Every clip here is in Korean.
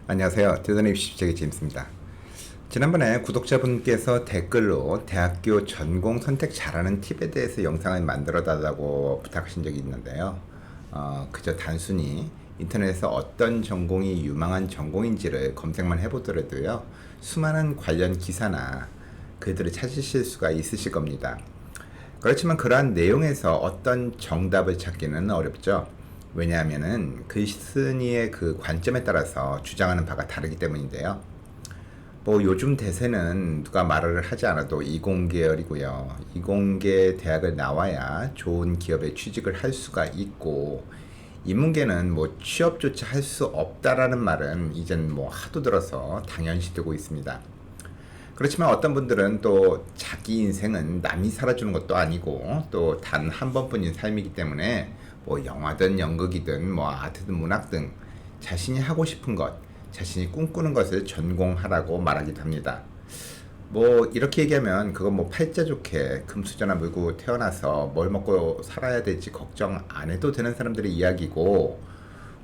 안녕하세요. 대전의 입시책의 제임스입니다. 지난번에 구독자분께서 댓글로 대학교 전공 선택 잘하는 팁에 대해서 영상을 만들어 달라고 부탁하신 적이 있는데요. 그저 단순히 인터넷에서 어떤 전공이 유망한 전공인지를 검색만 해보더라도요, 수많은 관련 기사나 글들을 찾으실 수가 있으실 겁니다. 그렇지만 그러한 내용에서 어떤 정답을 찾기는 어렵죠. 왜냐하면은 글쓴이의 그 관점에 따라서 주장하는 바가 다르기 때문인데요. 뭐 요즘 대세는 누가 말을 하지 않아도 이공계열이고요. 이공계 대학을 나와야 좋은 기업에 취직을 할 수가 있고, 인문계는 뭐 취업조차 할 수 없다라는 말은 이젠 뭐 하도 들어서 당연시되고 있습니다. 그렇지만 어떤 분들은 또 자기 인생은 남이 살아주는 것도 아니고 또 단 한 번뿐인 삶이기 때문에 뭐 영화든 연극이든 뭐 아트든 문학 등 자신이 하고 싶은 것, 자신이 꿈꾸는 것을 전공하라고 말하기도 합니다. 뭐 이렇게 얘기하면 그건 뭐 팔자 좋게 금수저나 물고 태어나서 뭘 먹고 살아야 될지 걱정 안 해도 되는 사람들의 이야기고,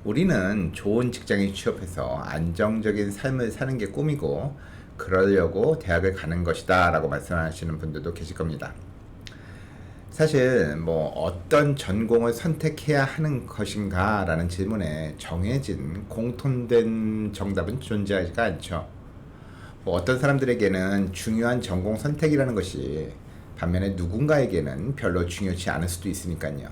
우리는 좋은 직장에 취업해서 안정적인 삶을 사는 게 꿈이고 그러려고 대학을 가는 것이다 라고 말씀하시는 분들도 계실 겁니다. 사실 뭐 어떤 전공을 선택해야 하는 것인가 라는 질문에 정해진 공통된 정답은 존재하지가 않죠. 뭐 어떤 사람들에게는 중요한 전공 선택이라는 것이 반면에 누군가에게는 별로 중요치 않을 수도 있으니까요.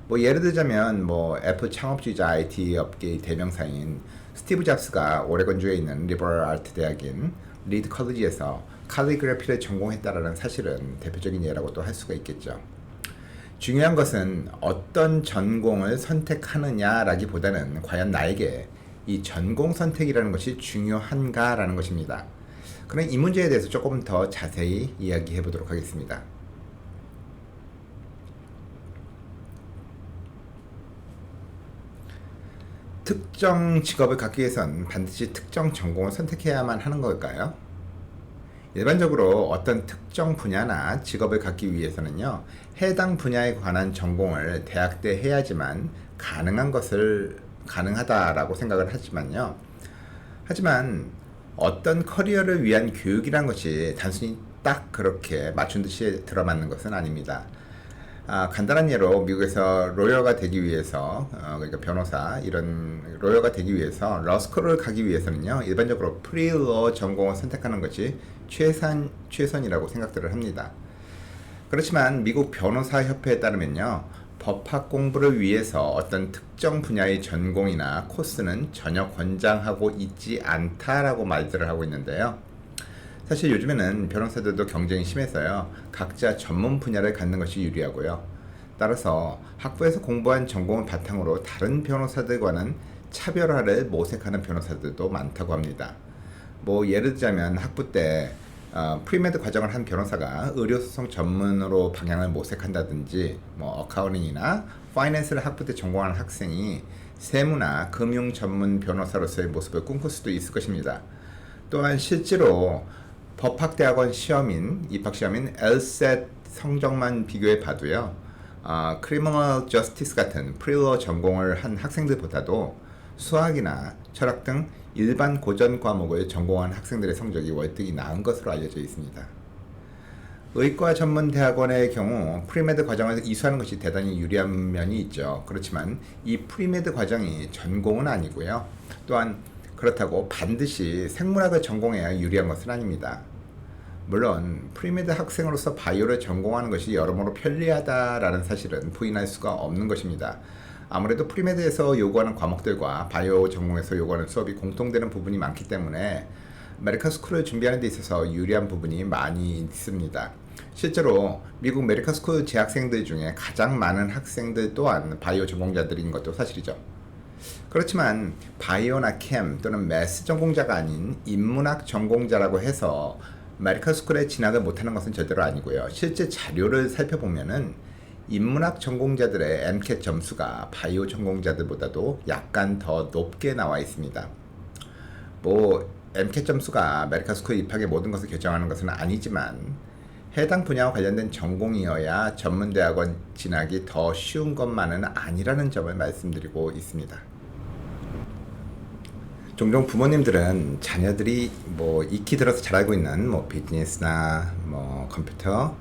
뭐 예를 들자면 뭐 애플 창업주의자 IT 업계의 대명사인 스티브 잡스가 오레곤주에 있는 리버럴 아트 대학인 리드 컬리지에서 칼리그래피를 전공했다라는 사실은 대표적인 예라고도 할 수가 있겠죠. 중요한 것은 어떤 전공을 선택하느냐라기보다는 과연 나에게 이 전공 선택이라는 것이 중요한가라는 것입니다. 그럼 이 문제에 대해서 조금 더 자세히 이야기해 보도록 하겠습니다. 특정 직업을 갖기 위해선 반드시 특정 전공을 선택해야만 하는 걸까요? 일반적으로 어떤 특정 분야나 직업을 갖기 위해서는요, 해당 분야에 관한 전공을 대학 때 해야지만 가능하다라고 생각을 하지만요. 하지만 어떤 커리어를 위한 교육이란 것이 단순히 딱 그렇게 맞춘 듯이 들어맞는 것은 아닙니다. 간단한 예로 미국에서 로여가 되기 위해서, 그러니까 변호사 이런 로여가 되기 위해서 러스쿨을 가기 위해서는요, 일반적으로 프리러 전공을 선택하는 것이 최선이라고 생각들을 합니다. 그렇지만 미국 변호사 협회에 따르면요, 법학 공부를 위해서 어떤 특정 분야의 전공이나 코스는 전혀 권장하고 있지 않다라고 말들을 하고 있는데요. 사실 요즘에는 변호사들도 경쟁이 심해서요, 각자 전문 분야를 갖는 것이 유리하고요. 따라서 학부에서 공부한 전공을 바탕으로 다른 변호사들과는 차별화를 모색하는 변호사들도 많다고 합니다. 뭐 예를 들자면 학부 때 프리메드 과정을 한 변호사가 의료소송 전문으로 방향을 모색한다든지, 뭐 어카운팅이나 파이낸스를 학부 때 전공하는 학생이 세무나 금융 전문 변호사로서의 모습을 꿈꿀 수도 있을 것입니다. 또한 실제로 법학대학원 입학시험인 LSAT 성적만 비교해 봐도요, 크리미널 저스티스 같은 프리러 전공을 한 학생들보다도 수학이나 철학 등 일반 고전 과목을 전공한 학생들의 성적이 월등히 나은 것으로 알려져 있습니다. 의과 전문 대학원의 경우 프리메드 과정을 이수하는 것이 대단히 유리한 면이 있죠. 그렇지만 이 프리메드 과정이 전공은 아니고요. 또한 그렇다고 반드시 생물학을 전공해야 유리한 것은 아닙니다. 물론 프리메드 학생으로서 바이오를 전공하는 것이 여러모로 편리하다라는 사실은 부인할 수가 없는 것입니다. 아무래도 프리메드에서 요구하는 과목들과 바이오 전공에서 요구하는 수업이 공통되는 부분이 많기 때문에 메디컬 스쿨을 준비하는 데 있어서 유리한 부분이 많이 있습니다. 실제로 미국 메디컬 스쿨 재학생들 중에 가장 많은 학생들 또한 바이오 전공자들인 것도 사실이죠. 그렇지만 바이오나 캠 또는 매스 전공자가 아닌 인문학 전공자라고 해서 메디컬 스쿨에 진학을 못하는 것은 절대로 아니고요. 실제 자료를 살펴보면은 인문학 전공자들의 MCAT 점수가 바이오 전공자들보다도 약간 더 높게 나와 있습니다. 뭐 MCAT 점수가 메디컬 스쿨 입학의 모든 것을 결정하는 것은 아니지만 해당 분야와 관련된 전공이어야 전문대학원 진학이 더 쉬운 것만은 아니라는 점을 말씀드리고 있습니다. 종종 부모님들은 자녀들이 뭐 익히 들어서 잘 알고 있는 뭐 비즈니스나 뭐 컴퓨터,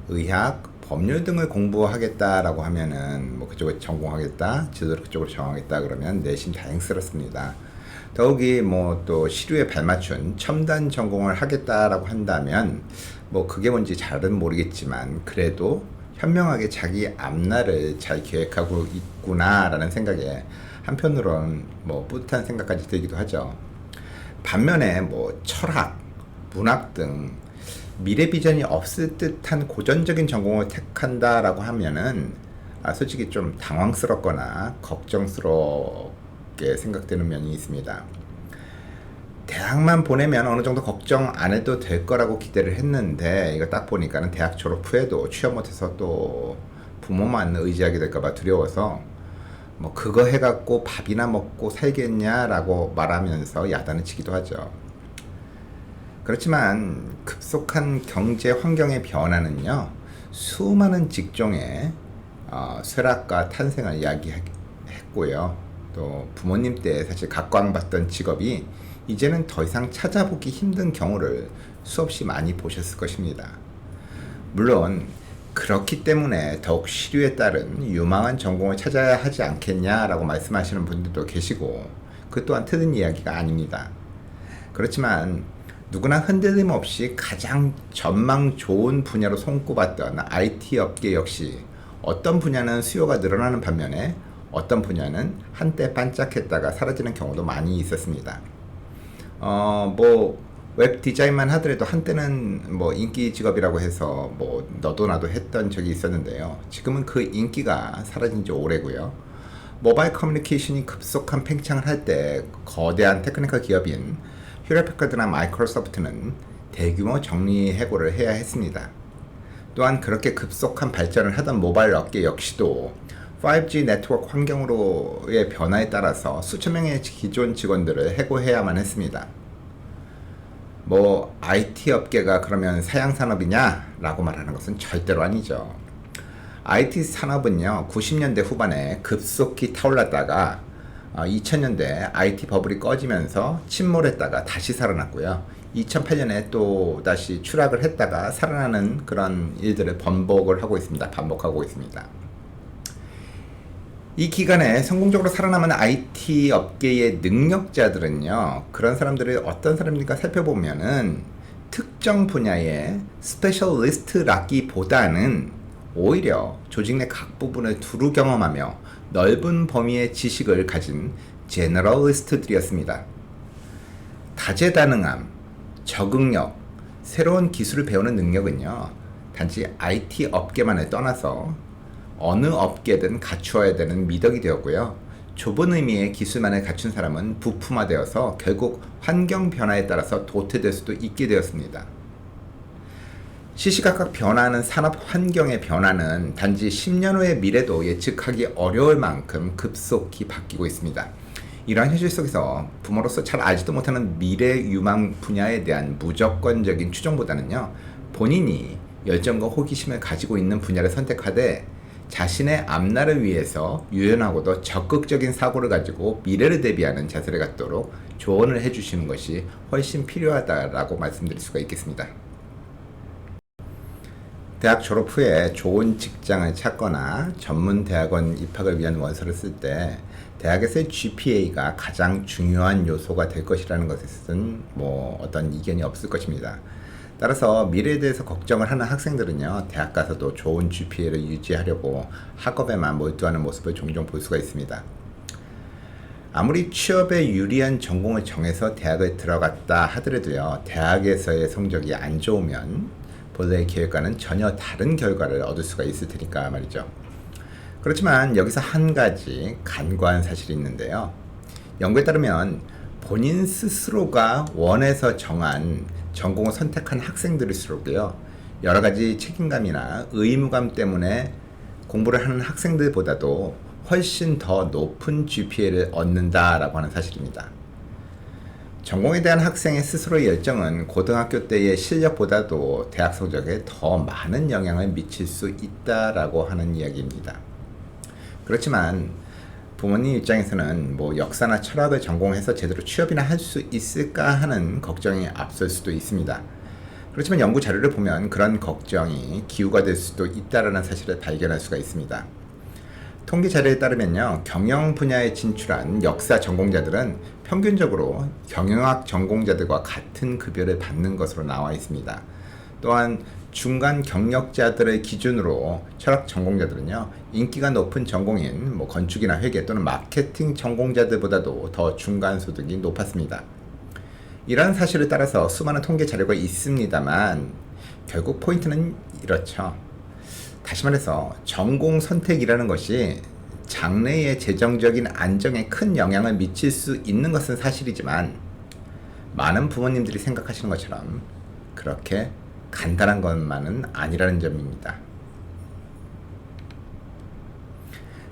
의학, 법률 등을 공부하겠다라고 하면은 뭐 그쪽을 전공하겠다, 지도를 그쪽으로 정하겠다 그러면 내심 다행스럽습니다. 더욱이 뭐 또 시류에 발맞춘 첨단 전공을 하겠다라고 한다면 뭐 그게 뭔지 잘은 모르겠지만 그래도 현명하게 자기 앞날을 잘 계획하고 있구나라는 생각에 한편으로는 뭐 뿌듯한 생각까지 들기도 하죠. 반면에 뭐 철학, 문학 등 미래 비전이 없을 듯한 고전적인 전공을 택한다라고 하면은 솔직히 좀 당황스럽거나 걱정스럽게 생각되는 면이 있습니다. 대학만 보내면 어느 정도 걱정 안 해도 될 거라고 기대를 했는데 이거 딱 보니까는 대학 졸업 후에도 취업 못해서 또 부모만 의지하게 될까봐 두려워서 뭐 그거 해갖고 밥이나 먹고 살겠냐라고 말하면서 야단을 치기도 하죠. 그렇지만 급속한 경제 환경의 변화는요 수많은 직종의 쇠락과 탄생을 이야기했고요. 또 부모님 때 사실 각광받던 직업이 이제는 더 이상 찾아보기 힘든 경우를 수없이 많이 보셨을 것입니다. 물론 그렇기 때문에 더욱 시류에 따른 유망한 전공을 찾아야 하지 않겠냐라고 말씀하시는 분들도 계시고 그 또한 틀린 이야기가 아닙니다. 그렇지만 누구나 흔들림 없이 가장 전망 좋은 분야로 손꼽았던 IT 업계 역시 어떤 분야는 수요가 늘어나는 반면에 어떤 분야는 한때 반짝했다가 사라지는 경우도 많이 있었습니다. 뭐 웹 디자인만 하더라도 한때는 뭐 인기 직업이라고 해서 뭐 너도 나도 했던 적이 있었는데요. 지금은 그 인기가 사라진 지 오래고요. 모바일 커뮤니케이션이 급속한 팽창을 할 때 거대한 테크니컬 기업인 휴레패커드나 마이크로소프트는 대규모 정리해고를 해야 했습니다. 또한 그렇게 급속한 발전을 하던 모바일 업계 역시도 5G 네트워크 환경으로의 변화에 따라서 수천 명의 기존 직원들을 해고해야만 했습니다. 뭐 IT 업계가 그러면 사양 산업이냐? 라고 말하는 것은 절대로 아니죠. IT 산업은요 90년대 후반에 급속히 타올랐다가 2000년대 IT 버블이 꺼지면서 침몰했다가 다시 살아났고요. 2008년에 또 다시 추락을 했다가 살아나는 그런 일들을 반복하고 있습니다. 이 기간에 성공적으로 살아남은 IT 업계의 능력자들은요, 그런 사람들을 어떤 사람인가 살펴보면은 특정 분야의 스페셜리스트라기보다는 오히려 조직 내 각 부분을 두루 경험하며 넓은 범위의 지식을 가진 제너럴리스트들이었습니다. 다재다능함, 적응력, 새로운 기술을 배우는 능력은요, 단지 IT 업계만을 떠나서 어느 업계든 갖추어야 되는 미덕이 되었고요. 좁은 의미의 기술만을 갖춘 사람은 부품화되어서 결국 환경 변화에 따라서 도태될 수도 있게 되었습니다. 시시각각 변화하는 산업 환경의 변화는 단지 10년 후의 미래도 예측하기 어려울 만큼 급속히 바뀌고 있습니다. 이러한 현실 속에서 부모로서 잘 알지도 못하는 미래 유망 분야에 대한 무조건적인 추정보다는요, 본인이 열정과 호기심을 가지고 있는 분야를 선택하되 자신의 앞날을 위해서 유연하고도 적극적인 사고를 가지고 미래를 대비하는 자세를 갖도록 조언을 해주시는 것이 훨씬 필요하다라고 말씀드릴 수가 있겠습니다. 대학 졸업 후에 좋은 직장을 찾거나 전문 대학원 입학을 위한 원서를 쓸 때 대학에서의 GPA가 가장 중요한 요소가 될 것이라는 것에는 뭐 어떤 이견이 없을 것입니다. 따라서 미래에 대해서 걱정을 하는 학생들은요, 대학 가서도 좋은 GPA를 유지하려고 학업에만 몰두하는 모습을 종종 볼 수가 있습니다. 아무리 취업에 유리한 전공을 정해서 대학을 들어갔다 하더라도요, 대학에서의 성적이 안 좋으면 본래의 계획과는 전혀 다른 결과를 얻을 수가 있을 테니까 말이죠. 그렇지만 여기서 한 가지 간과한 사실이 있는데요. 연구에 따르면 본인 스스로가 원해서 정한 전공을 선택한 학생들일수록요, 여러 가지 책임감이나 의무감 때문에 공부를 하는 학생들보다도 훨씬 더 높은 GPA를 얻는다라고 하는 사실입니다. 전공에 대한 학생의 스스로의 열정은 고등학교 때의 실력보다도 대학 성적에 더 많은 영향을 미칠 수 있다라고 하는 이야기입니다. 그렇지만 부모님 입장에서는 뭐 역사나 철학을 전공해서 제대로 취업이나 할 수 있을까 하는 걱정이 앞설 수도 있습니다. 그렇지만 연구 자료를 보면 그런 걱정이 기우가 될 수도 있다는 사실을 발견할 수가 있습니다. 통계 자료에 따르면요, 경영 분야에 진출한 역사 전공자들은 평균적으로 경영학 전공자들과 같은 급여를 받는 것으로 나와 있습니다. 또한 중간 경력자들을 기준으로 철학 전공자들은요, 인기가 높은 전공인 건축이나 회계 또는 마케팅 전공자들보다도 더 중간 소득이 높았습니다. 이러한 사실을 따라서 수많은 통계 자료가 있습니다만 결국 포인트는 이렇죠. 다시 말해서 전공 선택이라는 것이 장래의 재정적인 안정에 큰 영향을 미칠 수 있는 것은 사실이지만 많은 부모님들이 생각하시는 것처럼 그렇게 간단한 것만은 아니라는 점입니다.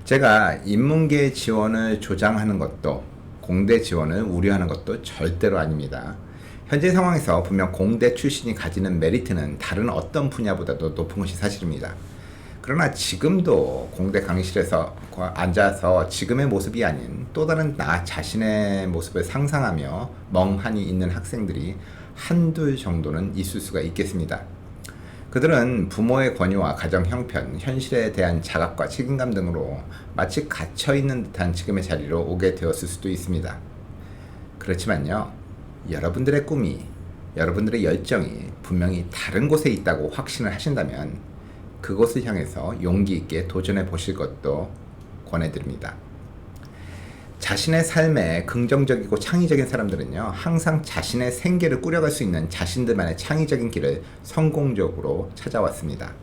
제가 인문계 지원을 조장하는 것도 공대 지원을 우려하는 것도 절대로 아닙니다. 현재 상황에서 분명 공대 출신이 가지는 메리트는 다른 어떤 분야보다도 높은 것이 사실입니다. 그러나 지금도 공대 강의실에서 앉아서 지금의 모습이 아닌 또 다른 나 자신의 모습을 상상하며 멍하니 있는 학생들이 한둘 정도는 있을 수가 있겠습니다. 그들은 부모의 권유와 가정 형편, 현실에 대한 자각과 책임감 등으로 마치 갇혀있는 듯한 지금의 자리로 오게 되었을 수도 있습니다. 그렇지만요, 여러분들의 꿈이, 여러분들의 열정이 분명히 다른 곳에 있다고 확신을 하신다면 그곳을 향해서 용기 있게 도전해 보실 것도 권해드립니다. 자신의 삶에 긍정적이고 창의적인 사람들은요, 항상 자신의 생계를 꾸려갈 수 있는 자신들만의 창의적인 길을 성공적으로 찾아왔습니다.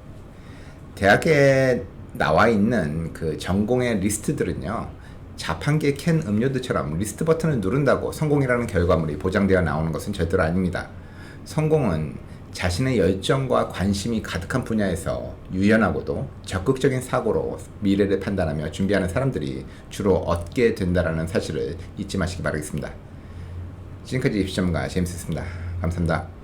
대학에 나와 있는 그 전공의 리스트들은요, 자판기에 캔 음료들처럼 리스트 버튼을 누른다고 성공이라는 결과물이 보장되어 나오는 것은 절대로 아닙니다. 성공은 자신의 열정과 관심이 가득한 분야에서 유연하고도 적극적인 사고로 미래를 판단하며 준비하는 사람들이 주로 얻게 된다는 사실을 잊지 마시기 바라겠습니다. 지금까지 입시 전문가 제임스였습니다. 감사합니다.